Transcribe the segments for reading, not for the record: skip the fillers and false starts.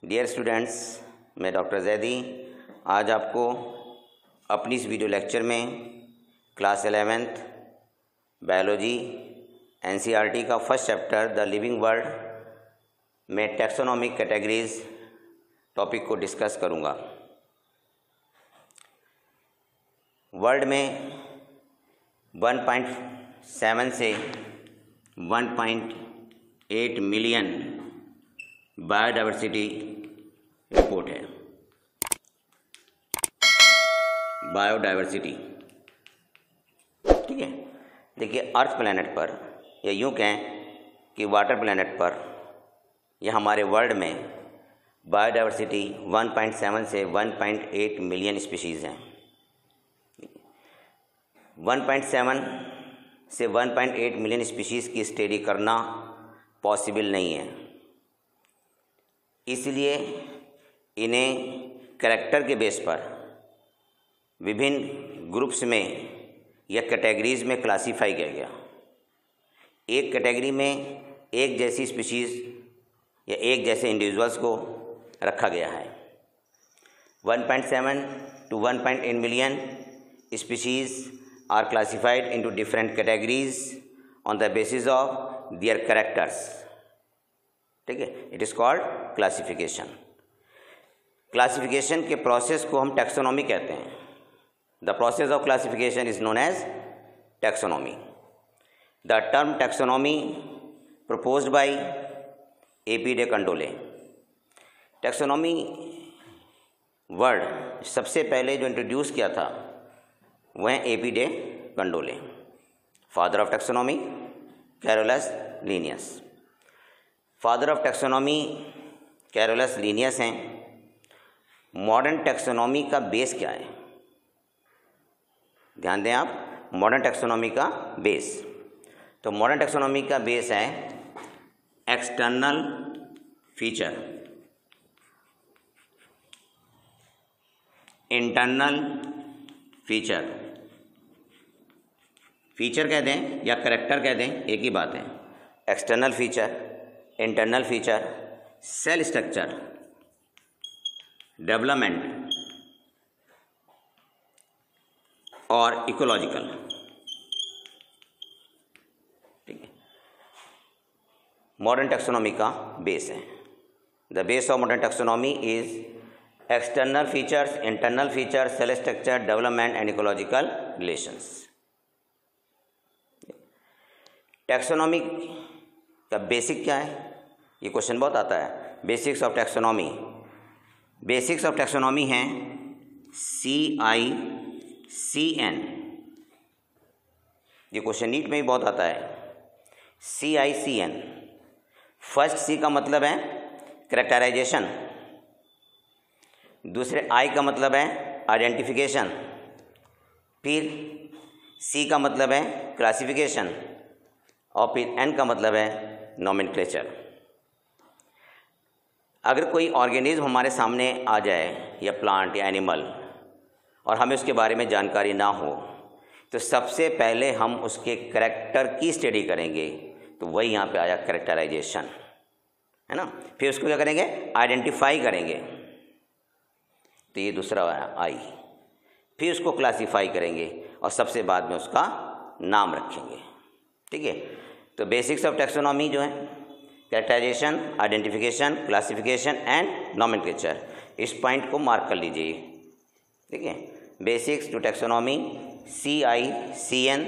Dear students, मैं doctor Zaidi आज आपको अपनी इस वीडियो लेक्चर में क्लास 11th बायोलॉजी एनसीईआरटी का first chapter the living world में टैक्सोनॉमिक कैटेगरीज टॉपिक को डिस्कस करूँगा। वर्ल्ड में 1.7 से 1.8 मिलियन बायोडाइवर्सिटी रिपोर्ट है। बायोडाइवर्सिटी, ठीक है। देखिए, अर्थ प्लैनेट पर या यूँ कहें कि वाटर प्लैनेट पर या हमारे वर्ल्ड में बायोडाइवर्सिटी 1.7 से 1.8 मिलियन स्पीशीज़ हैं। 1.7 से 1.8 मिलियन स्पीशीज़ की स्टडी करना पॉसिबल नहीं है, इसलिए इन्हें कैरेक्टर के बेस पर विभिन्न ग्रुप्स में या कैटेगरीज में क्लासीफाई किया गया। एक कैटेगरी में एक जैसी स्पीशीज़ या एक जैसे इंडिविजुअल्स को रखा गया है। 1.7 to 1.8 million species are classified into different categories on the basis of their characters, ठीक है। It is called classification. Classification के प्रोसेस को हम टैक्सोनॉमी कहते हैं। The process of classification is known as taxonomy. The term taxonomy proposed by A P. De Candolle. Taxonomy word सबसे पहले जो इंट्रोड्यूस किया था वह A P. De Candolle. Father of taxonomy Carolus Linnaeus. Father of taxonomy Carolus Linnaeus हैं। Modern taxonomy का base क्या है? ध्यान दें आप, मॉडर्न टैक्सोनॉमी का बेस। तो मॉडर्न टैक्सोनॉमी का बेस है external feature, internal feature. Feature कह दें या करेक्टर कह दें, एक ही बात है। External feature, internal feature, cell structure, development और इकोलॉजिकल, ठीक है। मॉडर्न टैक्सोनॉमी का बेस है। The base of modern taxonomy is external features, internal feature, cell structure, development and ecological relations. Taxonomy का बेसिक क्या है? ये क्वेश्चन बहुत आता है। Basics of taxonomy. Basics of taxonomy हैं CICN। ये क्वेश्चन नीट में भी बहुत आता है। CICN। फर्स्ट C का मतलब है कैरेक्टराइजेशन, दूसरे I का मतलब है आइडेंटिफिकेशन, फिर C का मतलब है क्लासिफिकेशन और फिर N का मतलब है नोमेनक्लेचर। अगर कोई ऑर्गेनिज्म हमारे सामने आ जाए या प्लांट या एनिमल और हमें उसके बारे में जानकारी ना हो तो सबसे पहले हम उसके कैरेक्टर की स्टडी करेंगे। तो वही यहाँ पे आया कैरेक्टराइजेशन, है ना। फिर उसको क्या करेंगे? आइडेंटिफाई करेंगे, तो ये दूसरा आया आई। फिर उसको क्लासीफाई करेंगे और सबसे बाद में उसका नाम रखेंगे, ठीक है। तो बेसिक्स ऑफ टैक्सोनॉमी जो है characterization, identification, classification and nomenclature. इस पॉइंट को मार्क कर लीजिए, ठीक है। Basics to taxonomy CICN।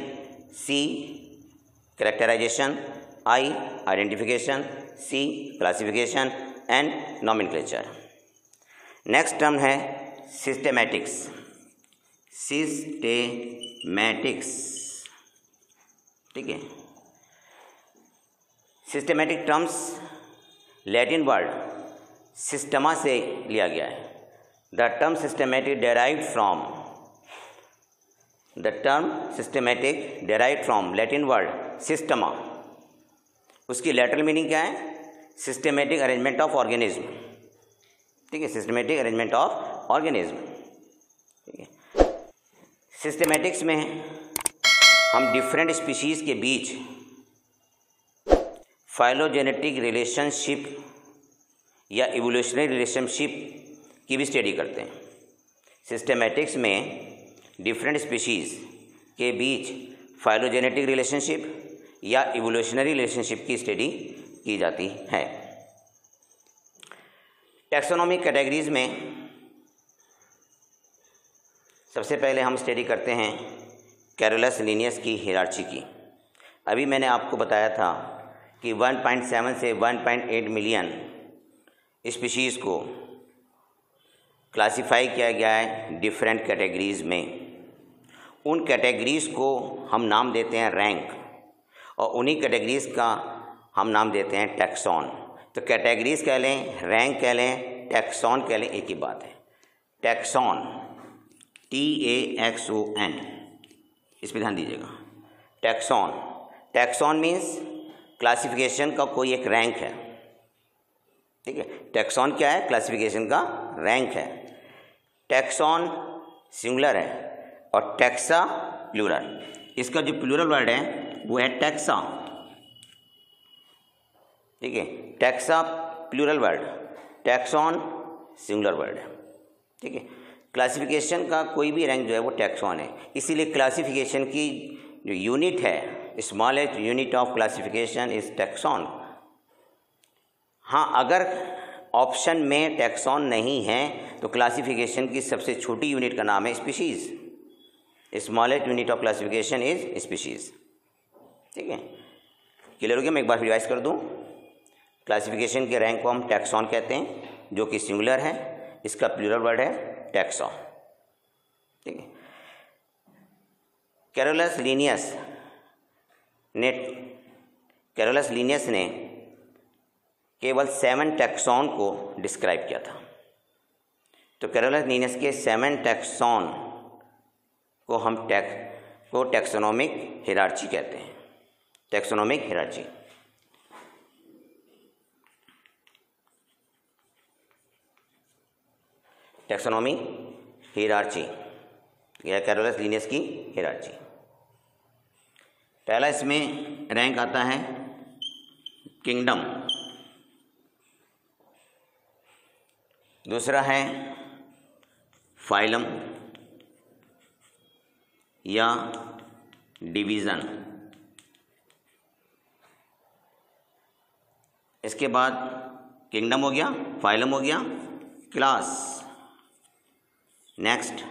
C characterization, I identification, C classification and nomenclature. Next term है सिस्टेमैटिक्स। सिस्टेमैटिक्स, ठीक है। Systematic terms Latin word systema से लिया गया है। The term systematic derived from Latin word systema. उसकी लैटरल मीनिंग क्या है? सिस्टेमैटिक अरेंजमेंट ऑफ ऑर्गेनिज्म, ठीक है। सिस्टेमैटिक अरेंजमेंट ऑफ ऑर्गेनिज्म, ठीक है। सिस्टेमैटिक्स में हम डिफरेंट स्पीशीज़ के बीच फाइलोजेनेटिक रिलेशनशिप या इवोल्यूशनरी रिलेशनशिप की भी स्टडी करते हैं। सिस्टेमेटिक्स में डिफरेंट स्पीशीज़ के बीच फाइलोजेनेटिक रिलेशनशिप या इवोल्यूशनरी रिलेशनशिप की स्टडी की जाती है। टैक्सोनॉमिक कैटेगरीज में सबसे पहले हम स्टडी करते हैं कैरोलस लिनियस की हियरार्ची की। अभी मैंने आपको बताया था कि 1.7 से 1.8 मिलियन स्पीशीज़ को क्लासिफाई किया गया है डिफरेंट कैटेगरीज़ में। उन कैटेगरीज़ को हम नाम देते हैं रैंक, और उन्हीं कैटेगरीज़ का हम नाम देते हैं टैक्सॉन। तो कैटेगरीज़ कह लें, रैंक कह लें, टैक्सॉन कह लें, एक ही बात है। टैक्सॉन, TAXON, इस पर ध्यान दीजिएगा। टैक्सॉन, टैक्सॉन मीन्स क्लासिफिकेशन का कोई एक रैंक है, ठीक है। टैक्सॉन क्या है? क्लासिफिकेशन का रैंक है। टैक्सॉन सिंगुलर है और टैक्सा प्लूरल। इसका जो प्लूरल वर्ड है वो है टैक्सा, ठीक है। Taxa plural word, taxon singular word है, ठीक है। क्लासिफिकेशन का कोई भी रैंक जो है वो टैक्सॉन है। इसीलिए क्लासिफिकेशन की जो यूनिट है, smallest unit of classification is taxon. हाँ, अगर ऑप्शन में टैक्सॉन नहीं है तो क्लासिफिकेशन की सबसे छोटी यूनिट का नाम है species. Smallest unit of classification is species, ठीक है। क्लियर हो गया? मैं एक बार रिवाइज कर दूं। क्लासिफिकेशन के रैंक को हम टैक्सॉन कहते हैं, जो कि सिंगुलर है। इसका प्लूरल वर्ड है टैक्सा, ठीक है। कैरोलस लिनियस ने केवल 7 टैक्सॉन को डिस्क्राइब किया था। तो कैरोलस लिनियस के 7 टैक्सॉन को हम टैक्सोनॉमिक हियरार्ची कहते हैं। टैक्सोनॉमिक हियरार्ची। टैक्सोनॉमी हियरार्ची या कैरोलस लिनियस की हियरार्ची। पहला इसमें रैंक आता है किंगडम, दूसरा है फाइलम या डिवीज़न, इसके बाद किंगडम हो गया, फाइलम हो गया, क्लास, नेक्स्ट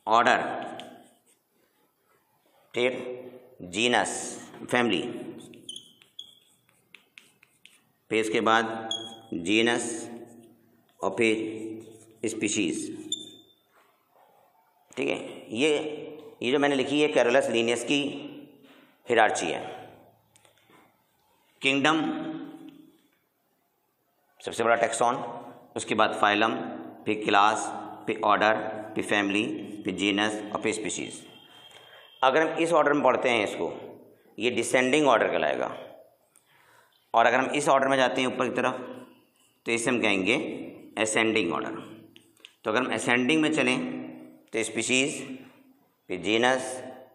ऑर्डर, फिर जीनस फैमिली, फिर इसके बाद जीनस और फिर स्पीशीज़, ठीक है। ये जो मैंने लिखी है कैरोलस लिनियस की हियरार्ची है। किंगडम सबसे बड़ा टैक्सॉन, उसके बाद फाइलम, फिर क्लास, फिर ऑर्डर, फिर फैमिली, फिर जीनस और फिर स्पीशीज़। अगर हम इस ऑर्डर में पढ़ते हैं इसको, ये डिसेंडिंग ऑर्डर कहलाएगा। और अगर हम इस ऑर्डर में जाते हैं ऊपर की तरफ तो इसे हम कहेंगे असेंडिंग ऑर्डर। तो अगर हम असेंडिंग में चलें तो स्पीशीज़, फिर जीनस,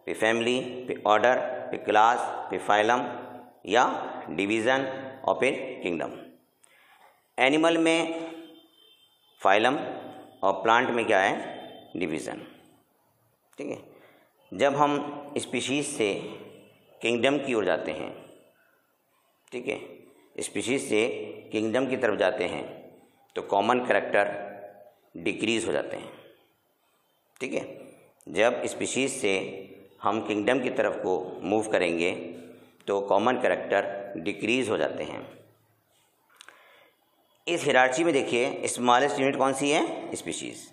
फिर फैमिली, फिर ऑर्डर, फिर क्लास, फिर फाइलम या डिवीज़न और फिर किंगडम। एनिमल में फाइलम और प्लांट में क्या है? डिवीज़न, ठीक है। जब हम स्पीशीज़ से किंगडम की ओर जाते हैं, ठीक है, स्पीशीज़ से किंगडम की तरफ जाते हैं तो कॉमन कैरेक्टर डिक्रीज़ हो जाते हैं, ठीक है। जब स्पीशीज़ से हम किंगडम की तरफ को मूव करेंगे तो कॉमन कैरेक्टर डिक्रीज़ हो जाते हैं। इस हियरार्ची में देखिए स्मॉलेस्ट यूनिट कौन सी है? स्पीशीज़,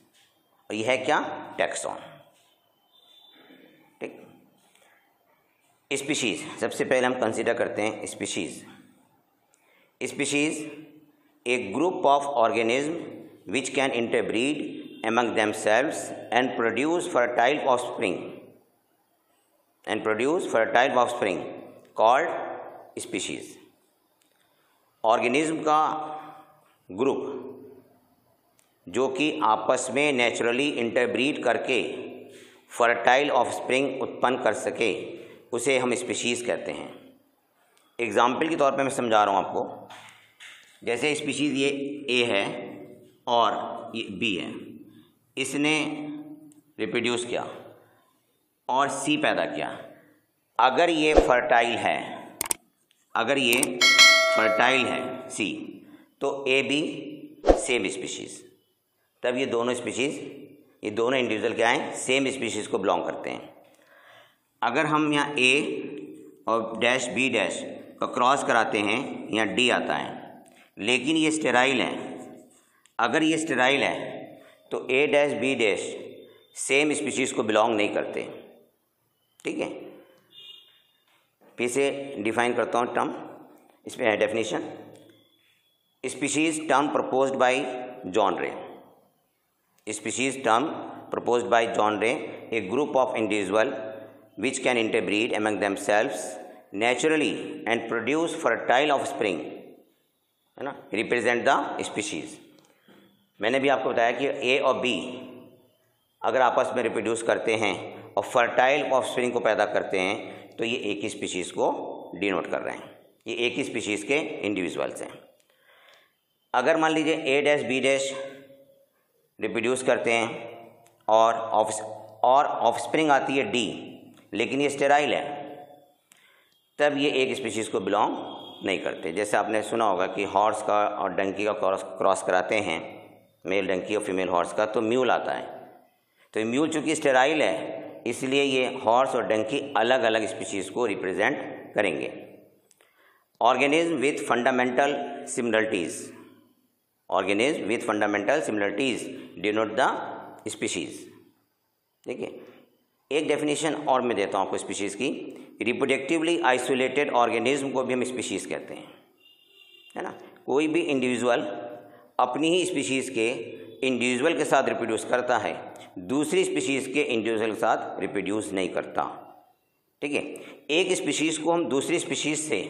और यह है क्या? टैक्सॉन, ठीक। स्पीशीज़ सबसे पहले हम कंसीडर करते हैं स्पीशीज़। स्पीशीज़ एक group of organism which can interbreed among themselves and produce fertile offspring called species। Organism का ग्रुप जो कि आपस में नेचुरली इंटरब्रीड करके फर्टाइल ऑफस्प्रिंग उत्पन्न कर सके उसे हम स्पीशीज़ कहते हैं। एग्जाम्पल के तौर पे मैं समझा रहा हूँ आपको। जैसे स्पीशीज़ ये ए है और ये बी है, इसने रिप्रोड्यूस किया और सी पैदा किया। अगर ये फर्टाइल है, अगर ये फर्टाइल है सी, तो ए बी सेम स्पीशीज़, तब ये दोनों स्पीशीज़, ये दोनों इंडिविजुअल क्या हैं, सेम स्पीशीज़ को बिलोंग करते हैं। अगर हम यहाँ ए और डैश बी डैश का क्रॉस कराते हैं, यहाँ डी आता है, लेकिन ये स्टेराइल है। अगर ये स्टेराइल है तो A dash B dash same species को बिलोंग नहीं करते। ठीक है, फिर से डिफाइन करता हूँ टर्म, इसमें है definition. Species term proposed by John रे। Species term proposed by John Ray, a group of individuals which can interbreed among themselves naturally and produce fertile offspring, है ना, represent the species। मैंने भी आपको बताया कि ए और बी अगर आपस में रिप्रोड्यूस करते हैं और फर्टाइल ऑफस्प्रिंग को पैदा करते हैं तो ये एक ही स्पीशीज़ को डिनोट कर रहे हैं, ये एक ही स्पीशीज़ के इंडिविजुअल्स हैं। अगर मान लीजिए ए डैश बी डैश रिप्रोड्यूस करते हैं और ऑफस्प्रिंग आती है डी, लेकिन ये स्टेराइल है, तब ये एक स्पीशीज़ को बिलोंग नहीं करते। जैसे आपने सुना होगा कि हॉर्स का और डंकी का क्रॉस कराते हैं, मेल डंकी और फीमेल हॉर्स का, तो म्यूल आता है। तो म्यूल चूँकि स्टेराइल है, इसलिए ये हॉर्स और डंकी अलग अलग स्पीशीज़ को रिप्रेजेंट करेंगे। Organism with fundamental similarities, organism with fundamental similarities denote the species. देखिए, एक डेफिनेशन और मैं देता हूँ आपको स्पीशीज़ की। रिप्रोडक्टिवली आइसोलेटेड ऑर्गेनिज्म को भी हम स्पीशीज़ कहते हैं, है ना। कोई भी इंडिविजुअल अपनी ही स्पीशीज़ के इंडिविजुअल के साथ रिप्रोड्यूस करता है, दूसरी स्पीशीज़ के इंडिविजुअल के साथ रिप्रोड्यूस नहीं करता। ठीक है, एक स्पीशीज़ को हम दूसरी स्पीशीज़ से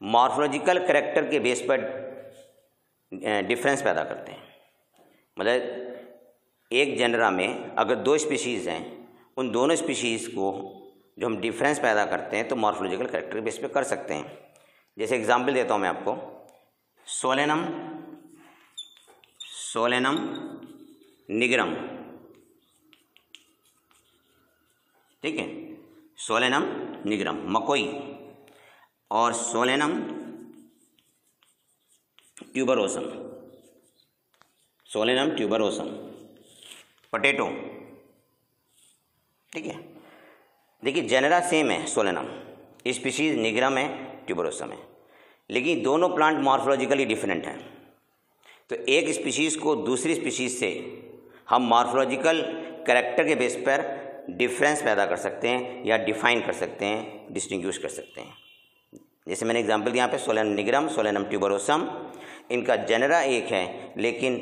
मॉर्फोलॉजिकल कैरेक्टर के बेस पर डिफरेंस पैदा करते हैं। मतलब एक जेनरा में अगर दो स्पीशीज़ हैं, उन दोनों स्पीशीज़ को जो हम डिफरेंस पैदा करते हैं तो मॉर्फोलॉजिकल कैरेक्टर बेस पे कर सकते हैं। जैसे एग्जांपल देता हूँ मैं आपको, सोलेनम निग्रम। ठीक है, सोलेनम निग्रम मकोई और Solanum tuberosum, Solanum tuberosum potato. ठीक है, देखिए जेनरा सेम है, सोलेनम, स्पीशीज़ निग्रम है, ट्यूबरोसम है, लेकिन दोनों प्लांट मॉर्फोलॉजिकली डिफरेंट हैं। तो एक स्पीशीज़ को दूसरी स्पीशीज़ से हम मॉर्फोलॉजिकल कैरेक्टर के बेस पर डिफरेंस पैदा कर सकते हैं या डिफाइन कर सकते हैं, डिस्टिंग्विश कर सकते हैं। जैसे मैंने एग्जांपल दिया यहाँ पे, सोलेनम निग्रम, सोलेनम ट्यूबरोसम, इनका जेनरा एक है, लेकिन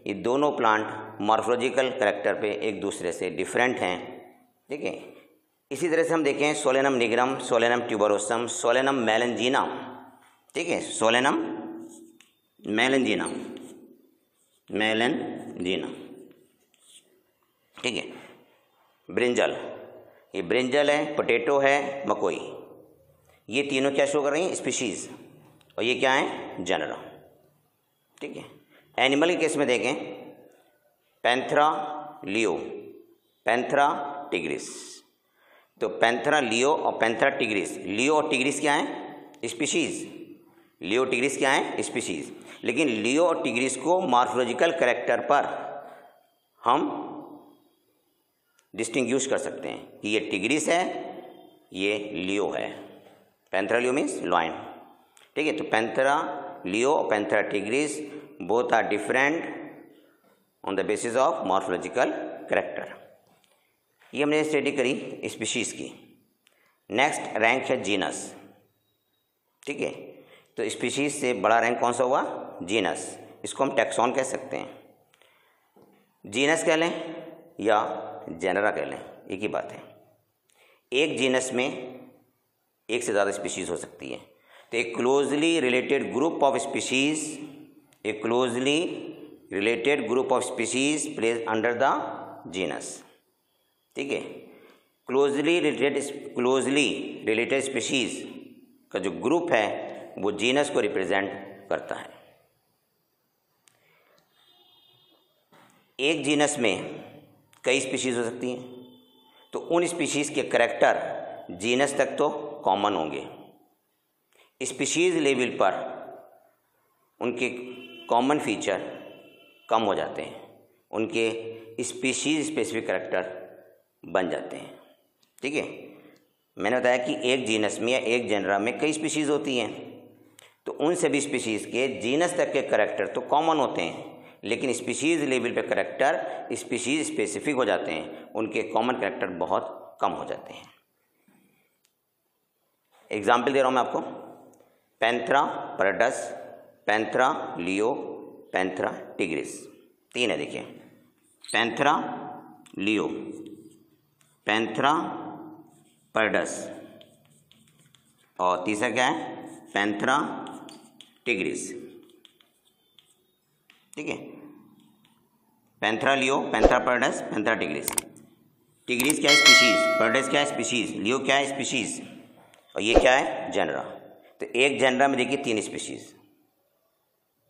ये दोनों प्लांट मॉर्फोलॉजिकल कैरेक्टर पे एक दूसरे से डिफरेंट हैं। ठीक है, इसी तरह से हम देखें Solanum nigrum, Solanum tuberosum, Solanum melongena. ठीक है, सोलेनम मेलेंजीना, ठीक है, ब्रिंजल, ये ब्रिंजल है, पोटैटो है, मकोई, ये तीनों क्या शो कर रही हैं, स्पीशीज़, और ये क्या है, जेनरा। ठीक है, एनिमल के केस में देखें, पैंथेरा लियो, पैंथेरा टिग्रिस। तो पैंथेरा लियो और पैंथेरा टिग्रिस, लियो और टिग्रिस क्या है, स्पीशीज़, लियो टिग्रिस क्या है, स्पीशीज़, लेकिन लियो और टिग्रिस को मॉर्फोलॉजिकल कैरेक्टर पर हम डिस्टिंग्विश कर सकते हैं कि ये टिग्रिस है, ये लियो है। Panthera leo means lion. ठीक है, तो पैंथेरा लियो और Panthera tigris both are different on the basis of morphological character. ये हमने स्टडी करी स्पीशीज़ की। नेक्स्ट रैंक है जीनस। ठीक है, तो स्पीशीज़ से बड़ा रैंक कौन सा हुआ, जीनस। इसको हम टैक्सॉन कह सकते हैं, जीनस कह लें या जेनरा कह लें, एक ही बात है। एक जीनस में एक से ज़्यादा स्पीशीज़ हो सकती है। तो एक closely related group of species, A closely related group of species place under the genus. ठीक है, क्लोजली रिलेटेड स्पीशीज़ का जो ग्रुप है वो जीनस को रिप्रेजेंट करता है। एक जीनस में कई स्पीशीज़ हो सकती हैं, तो उन स्पीशीज़ के करैक्टर जीनस तक तो कॉमन होंगे, स्पीशीज़ लेवल पर उनके कॉमन फीचर कम हो जाते हैं, उनके स्पीशीज़ स्पेसिफिक करैक्टर बन जाते हैं। ठीक है, मैंने बताया कि एक जीनस में या एक जेनरा में कई स्पीशीज़ होती हैं, तो उन सभी स्पीशीज़ के जीनस तक के करैक्टर तो कॉमन होते हैं, लेकिन स्पीशीज़ लेवल पे करैक्टर स्पीशीज़ स्पेसिफिक हो जाते हैं, उनके कॉमन करैक्टर बहुत कम हो जाते हैं। एग्जाम्पल दे रहा हूँ मैं आपको, Panthera pardus, Panthera leo, Panthera tigris, 3 है। देखिए, पैंथरा लियो, पैंथरा परडस, और तीसरा क्या है, पैंथरा टिग्रिस। ठीक है, Panthera leo, Panthera pardus, Panthera tigris. Tigris क्या है, स्पीशीज़, परडस क्या है, स्पीशीज़, लियो क्या है, स्पीशीज़, और ये क्या है, जेनरा। तो एक जेनरा में देखिए 3 स्पीशीज़।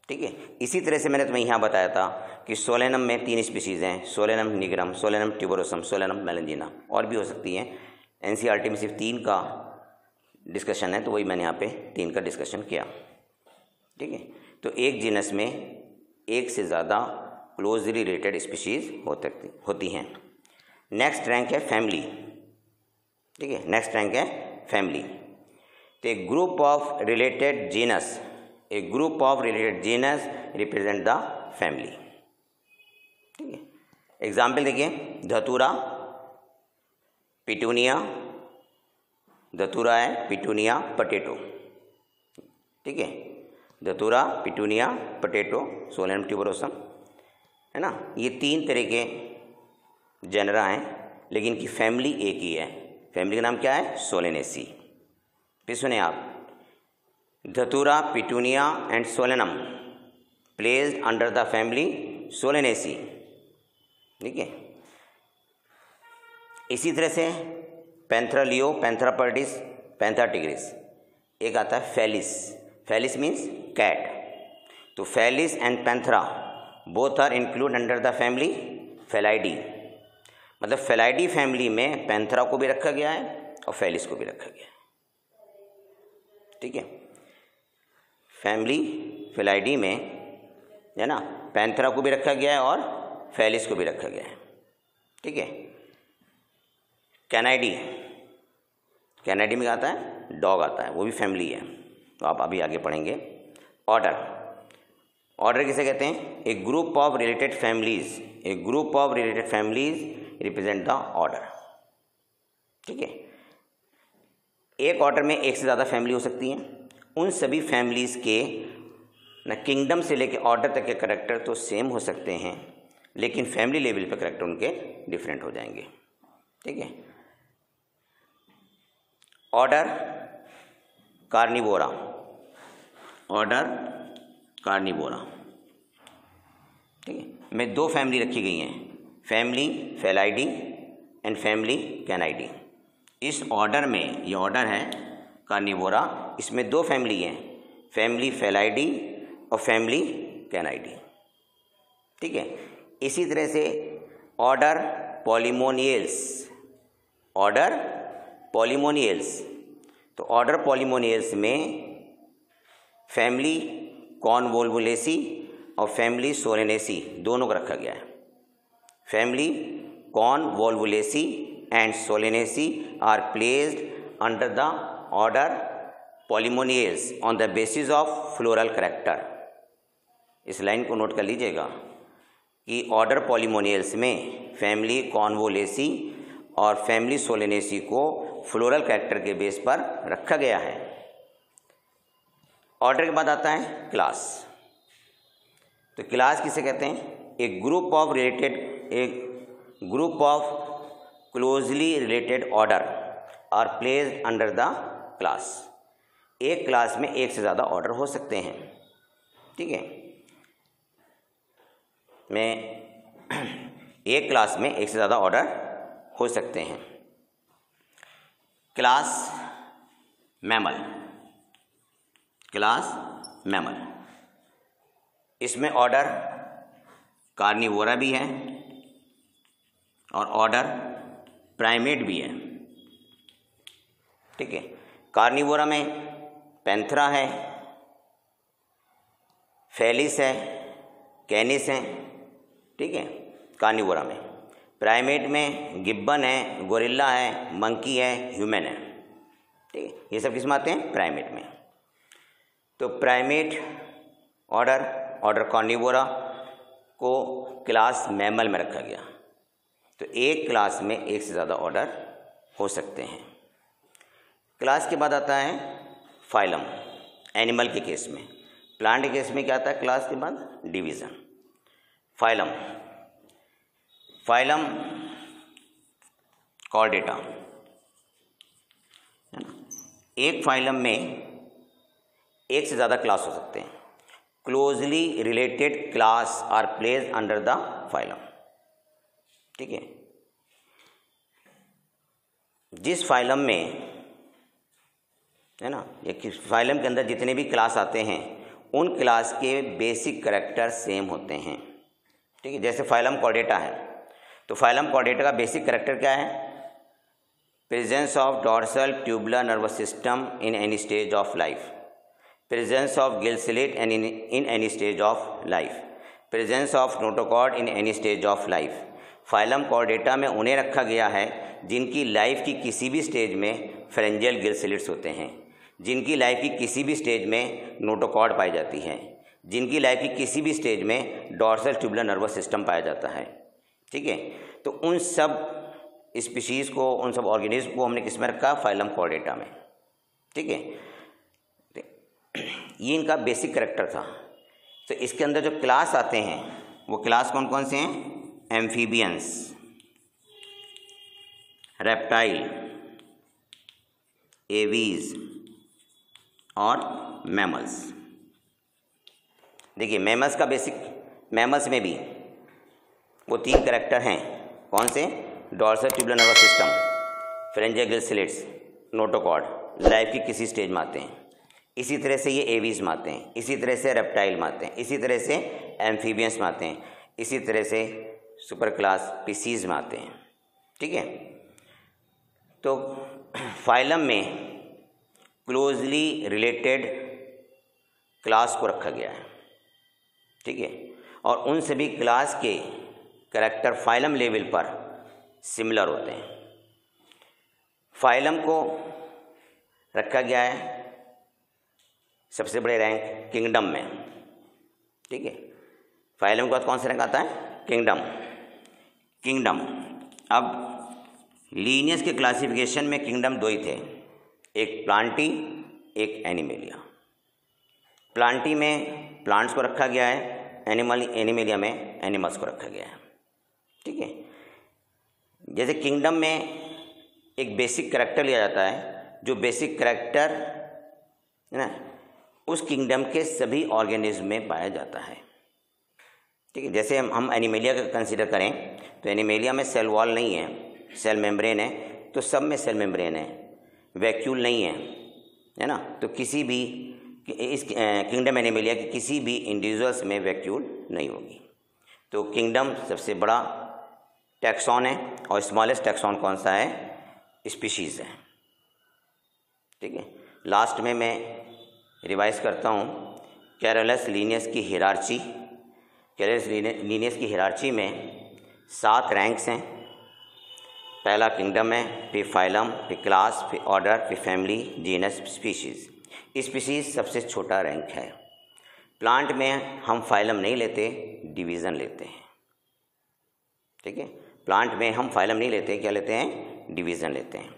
ठीक है, इसी तरह से मैंने तुम्हें यहाँ बताया था कि सोलेनम में 3 स्पीशीज़ हैं, Solanum nigrum, Solanum tuberosum, Solanum melongena, और भी हो सकती हैं। एनसीईआरटी में सिर्फ 3 का डिस्कशन है, तो वही मैंने यहाँ पे 3 का डिस्कशन किया। ठीक है, तो एक जीनस में एक से ज़्यादा क्लोजली रिलेटेड स्पीशीज़ होती हैं। नेक्स्ट रैंक है फैमिली। ठीक है, नेक्स्ट रैंक है फैमिली। तो एक group of related genus, A group of related genus represent the family. ठीक है, एग्जाम्पल देखिए, धतूरा, पिटूनिया, धतूरा है, पिटूनिया, पोटैटो। ठीक है, धतूरा, पिटूनिया, पोटैटो, सोलेनम ट्यूबरोसम, है ना। ये 3 तरह के जेनरा हैं, लेकिन इनकी फैमिली एक ही है। फैमिली का नाम क्या है, सोलेनेसी। फिर सुने आप, Datura, petunia and Solanum placed under the family Solanaceae. ठीक है, इसी तरह से Panthera leo, Panthera pardus, Panthera tigris. एक आता है फेलिस, फेलिस मीन्स कैट। तो Felis and Panthera both are include under the family Felidae. मतलब फेलाइडी फैमिली में पैंथरा को भी रखा गया है और फेलिस को भी रखा गया है। ठीक है, फैमिली फेलाइडी में है ना, पैंथरा को भी रखा गया है और फेलिस को भी रखा गया है। ठीक है, कैनाइडी, कैनाइडी में क्या आता है, डॉग आता है, वो भी फैमिली है, तो आप अभी आगे पढ़ेंगे। ऑर्डर, ऑर्डर किसे कहते हैं, a group of related families, a group of related families represent the order. ठीक है, एक ऑर्डर में एक से ज़्यादा फैमिली हो सकती हैं। उन सभी फैमिलीज़ के न किंगडम से लेकर ऑर्डर तक के करैक्टर तो सेम हो सकते हैं, लेकिन फैमिली लेवल पर करैक्टर उनके डिफरेंट हो जाएंगे। ठीक है, ऑर्डर कार्निवोरा, ऑर्डर कार्निवोरा। ठीक है, में 2 फैमिली रखी गई हैं, फैमिली फेलाइडी एंड फैमिली कैनाइडी। इस ऑर्डर में, ये ऑर्डर है कार्निवोरा, इसमें 2 फैमिली हैं, फैमिली फेलाइडी और फैमिली कैनाइडी। ठीक है, इसी तरह से ऑर्डर पॉलीमोनियल्स, ऑर्डर पॉलीमोनियल्स। तो ऑर्डर पॉलीमोनियल्स में फैमिली कॉनवोल्वुलेसी और फैमिली सोलेनेसी दोनों को रखा गया है। Family Convolvulaceae and Solanaceae are placed under the order Polemoniales on the basis of floral character. इस लाइन को नोट कर लीजिएगा कि ऑर्डर पॉलीमोनियल्स में फैमिली कॉनवोलेसी और फैमिली सोलेनेसी को फ्लोरल कैरेक्टर के बेस पर रखा गया है। ऑर्डर के बाद आता है क्लास। तो क्लास किसे कहते हैं, एक ग्रुप ऑफ रिलेटेड, एक group of closely related order are placed under the class. एक क्लास में एक से ज़्यादा ऑर्डर हो सकते हैं। ठीक है, एक क्लास में एक से ज़्यादा ऑर्डर हो सकते हैं। क्लास मैमल, क्लास मैमल, इसमें ऑर्डर कार्निवोरा भी है और ऑर्डर प्राइमेट भी है, ठीक है। कार्निवोरा में पैंथरा है, फेलिस है, कैनिस है, ठीक है, कार्निवोरा में। प्राइमेट में गिब्बन है, गोरिल्ला है, मंकी है, ह्यूमन है, ठीक है। ये सब किस में आते हैं? प्राइमेट में। तो प्राइमेट ऑर्डर कार्निवोरा को क्लास मैमल में रखा गया। तो एक क्लास में एक से ज़्यादा ऑर्डर हो सकते हैं। क्लास के बाद आता है फाइलम, एनिमल के केस में। प्लांट के केस में क्या आता है? क्लास के बाद डिवीज़न। फाइलम कॉर्डेटा, है ना। एक फाइलम में एक से ज़्यादा क्लास हो सकते हैं। Closely related class are placed under the phylum, ठीक है। जिस फाइलम में, है ना, ये फाइलम के अंदर जितने भी क्लास आते हैं उन क्लास के बेसिक कैरेक्टर सेम होते हैं, ठीक है। जैसे फाइलम कॉर्डेटा है, तो फाइलम कॉर्डेटा का बेसिक कैरेक्टर क्या है? Presence of dorsal tubular nervous system in any stage of life, presence of gill slit in any stage of life, presence of notochord in any stage of life. Phylum Chordata में उन्हें रखा गया है जिनकी life की किसी भी stage में फेरेंजियल गिल स्लिट्स होते हैं, जिनकी लाइफ की किसी भी स्टेज में नोटोकॉर्ड पाई जाती है, जिनकी लाइफ की किसी भी स्टेज में डॉर्सल ट्यूबुलर नर्वस सिस्टम पाया जाता है, ठीक है। तो उन सब स्पीशीज़ को, उन सब ऑर्गेनिज्म को हमने किस में रखा? फाइलम कॉर्डेटा में, ठीक है। ये इनका बेसिक कैरेक्टर था। तो इसके अंदर जो क्लास आते हैं वो क्लास कौन कौन से हैं? एम्फीबियंस, रेप्टाइल, एवीज और मैमल्स। देखिए मैमल्स का बेसिक, मैमल्स में भी वो 3 कैरेक्टर हैं। कौन से? Dorsal tubular nervous system, pharyngeal gill slits, notochord, life की किसी स्टेज में आते हैं। इसी तरह से ये एवीज में आते हैं, इसी तरह से रेप्टाइल में आते हैं, इसी तरह से एम्फीबियंस में आते हैं, इसी तरह से सुपर क्लास स्पीसीज में आते हैं, ठीक है। तो फाइलम में क्लोजली रिलेटेड क्लास को रखा गया है, ठीक है। और उन सभी क्लास के कैरेक्टर फाइलम लेवल पर सिमिलर होते हैं। फाइलम को रखा गया है सबसे बड़े रैंक किंगडम में, ठीक है। फाइलम के बाद कौन सा रैंक आता है? किंगडम। अब लीनियस के क्लासिफिकेशन में किंगडम 2 ही थे, एक प्लांटी, एक एनिमेलिया। प्लांटी में प्लांट्स को रखा गया है, एनिमेलिया में एनिमल्स को रखा गया है, ठीक है। जैसे किंगडम में एक बेसिक कैरेक्टर लिया जाता है, जो बेसिक कैरेक्टर है ना उस किंगडम के सभी ऑर्गेनिज्म में पाया जाता है, ठीक है। जैसे हम एनिमेलिया का कंसीडर करें तो एनिमेलिया में सेल वॉल नहीं है, सेल मेम्ब्रेन है, तो सब में सेल मेम्ब्रेन है, वैक्यूल नहीं है ना। तो किसी भी इस किंगडम एनिमेलिया के किसी भी इंडिविजुअल्स में वैक्यूल नहीं होगी। तो किंगडम सबसे बड़ा टैक्सॉन है और स्मॉलेस्ट टैक्सॉन कौन सा है? स्पीशीज़ है, ठीक है। लास्ट में मैं रिवाइज करता हूँ। कैरोलस लीनियस की हिरार्ची, कैरोलस लीनियस की हिरार्ची में 7 रैंक्स हैं। पहला किंगडम है, फिर फाइलम, फिर क्लास, फिर ऑर्डर, फिर फैमिली, जीनस, स्पीशीज़। स्पीशीज़ सबसे छोटा रैंक है। प्लांट में हम फाइलम नहीं लेते, डिवीज़न लेते हैं, ठीक है। प्लांट में हम फाइलम नहीं लेते, क्या लेते हैं? डिवीज़न लेते हैं।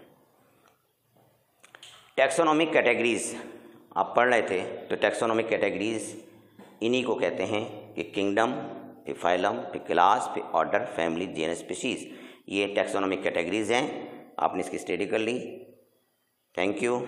टैक्सोनॉमिक कैटेगरीज आप पढ़ रहे थे, तो टैक्सोनॉमिक कैटेगरीज इन्हीं को कहते हैं कि किंगडम, फिर फाइलम, फिर क्लास, फिर ऑर्डर, फैमिली, जीनस, स्पीशीज़। ये टैक्सोनॉमिक कैटेगरीज हैं। आपने इसकी स्टडी कर ली। Thank you.